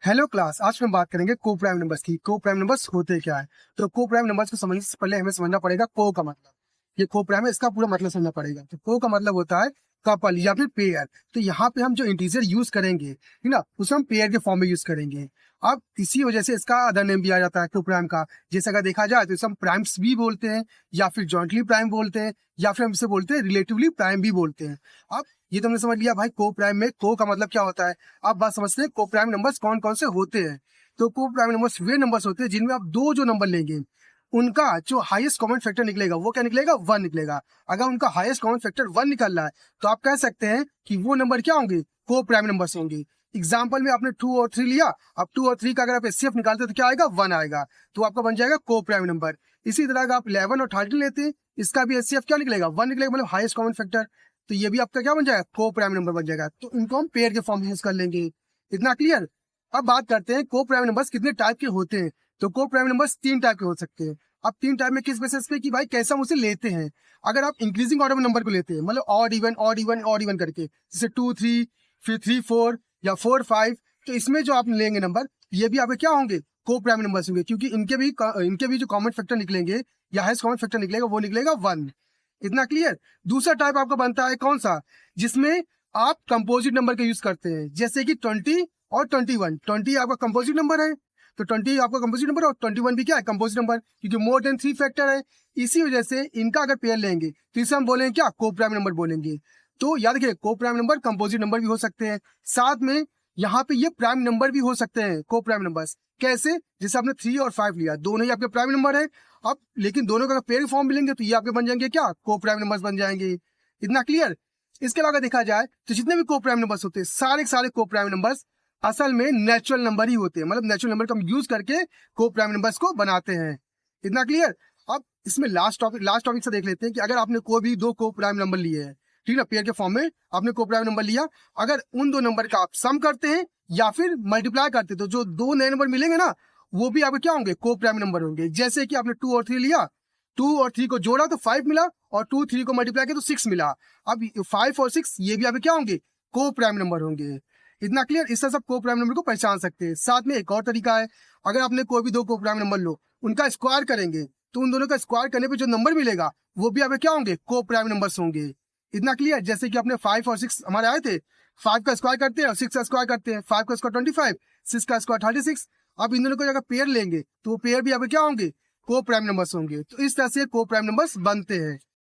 Hello class, आज हम बात करेंगे को प्राइम नंबर्स की। को प्राइम नंबर्स होते क्या है? तो को प्राइम नंबर्स को समझने से पहले हमें समझना पड़ेगा को का मतलब। ये को प्राइम है, इसका पूरा मतलब समझना पड़ेगा। तो को का मतलब होता है कपल या फिर पेयर। तो यहाँ पे हम जो इंटीजर यूज करेंगे, ठीक ना, उसे हम पेयर के फॉर्म में यूज करेंगे। अब इसी वजह से इसका अदर नेम भी आ जाता है को प्राइम का। जैसे अगर देखा जाए तो इसे हम प्राइम्स भी बोलते हैं, या फिर जॉइंटली प्राइम बोलते हैं, या फिर हम इसे बोलते हैं रिलेटिवली प्राइम भी बोलते हैं। अब ये तुमने समझ लिया भाई को प्राइम में को का मतलब क्या होता है। आप बात समझते हैं को प्राइम नंबर्स कौन कौन से होते हैं। तो को प्राइम नंबर्स वे नंबर्स होते हैं जिनमें आप दो जो नंबर लेंगे उनका जो हाईएस्ट कॉमन फैक्टर निकलेगा वो क्या निकलेगा, 1 निकलेगा। अगर उनका हाईएस्ट कॉमन फैक्टर 1 निकल रहा है तो आप कह सकते हैं कि वो नंबर क्या होंगे, को प्राइम नंबर्स होंगे। एग्जाम्पल में आपने 2 और 3 लिया। अब 2 और 3 का अगर आप एचसीएफ निकालते हैं तो क्या आएगा, 1 आएगा। तो आपका बन जाएगा को प्राइम नंबर। इसी तरह अगर आप 11 और 13 लेते हैं, इसका भी एचसीएफ क्या निकलेगा, 1 निकलेगा, मतलब हाईएस्ट कॉमन फैक्टर। तो ये भी आपका क्या बन जाएगा, को प्राइम नंबर बन जाएगा। तो इनको हम पेयर के फॉर्म में यूज कर लेंगे। इतना क्लियर। अब बात करते हैं को प्राइम नंबर्स कितने टाइप के होते हैं। तो को प्राइम नंबर्स 3 टाइप के हो सकते हैं। अब 3 टाइप में किस बेसिस पे कि भाई कैसे हम उसे लेते हैं। अगर आप इंक्रीजिंग ऑर्डर में नंबर को लेते हैं, मतलब odd even odd even odd even करके, जैसे 2 3 फिर 3 4 या 4 5, तो इसमें जो आप लेंगे नंबर, ये भी आपके क्या होंगे, को प्राइम नंबर्स होंगे, क्योंकि इनके भी जो कॉमन फैक्टर निकलेंगे या हाईएस्ट कॉमन फैक्टर निकलेगा वो निकलेगा 1। इतना क्लियर। दूसरा टाइप आपका बनता है कौन सा, जिसमें आप कंपोजिट नंबर का यूज करते हैं, जैसे कि 20 और 21। 20 आपका कंपोजिट नंबर है, तो 20 आपका कंपोजिट नंबर, और 21 भी क्या है, कंपोजिट नंबर, क्योंकि मोर देन 3 फैक्टर है। इसी वजह से इनका अगर पेयर लेंगे तो इसे हम बोलेंगे क्या, को प्राइम नंबर बोलेंगे। तो याद रखिए, को प्राइम नंबर कंपोजिट नंबर भी हो सकते हैं, साथ में यहाँ पे ये प्राइम नंबर भी हो सकते हैं। को प्राइम नंबर्स कैसे, जैसे आपने 3 और 5 लिया, दोनों ही आपके प्राइम नंबर है। अब लेकिन दोनों का पेयर फॉर्म मिलेंगे तो ये आपके बन जाएंगे क्या, को प्राइम नंबर्स बन जाएंगे। इतना क्लियर। इसके अलावा देखा जाए तो जितने भी को प्राइम नंबर्स होते हैं, सारे के सारे को प्राइम नंबर्स असल में नेचुरल नंबर ही होते हैं, मतलब नेचुरल नंबर का हम यूज करके को प्राइम नंबर्स को बनाते हैं। इतना क्लियर। अब इसमें लास्ट टॉपिक से देख लेते हैं कि अगर आपने कोई भी दो को प्राइम नंबर लिए हैं, ठीक है, पेयर के फॉर्म में आपने को प्राइम नंबर लिया, अगर उन दो नंबर का आप सम करते हैं या फिर मल्टीप्लाई करते हैं, तो जो दो नए नंबर मिलेंगे ना, वो भी आपके क्या होंगे, को प्राइम नंबर होंगे। जैसे कि आपने 2 और 3 लिया, 2 और 3 को जोड़ा तो 5 मिला, और 2 3 को मल्टीप्लाई किया तो 6 मिला। अब 5 और 6 ये भी आपके क्या होंगे, को प्राइम नंबर होंगे। इतना क्लियर। इससे सब को प्राइम नंबर को पहचान सकते हैं। साथ में एक और तरीका है, अगर आपने कोई भी दो को प्राइम नंबर लो, उनका स्क्वायर करेंगे तो उन दोनों का स्क्वायर करने पे जो नंबर मिलेगा वो भी आपके क्या होंगे, को प्राइम नंबर्स होंगे। इतना क्लियर। जैसे कि अपने 5 और 6 हमारे आए थे, 5 का स्क्वायर करते हैं और 6 का स्क्वायर करते हैं, 5 का स्क्वायर 25, 6 का स्क्वायर 36। अब इन दोनों को अगर पेयर लेंगे तो वो पेयर भी आपके क्या होंगे, को प्राइम नंबर्स होंगे। तो इस तरह से को प्राइम नंबर्स बनते हैं।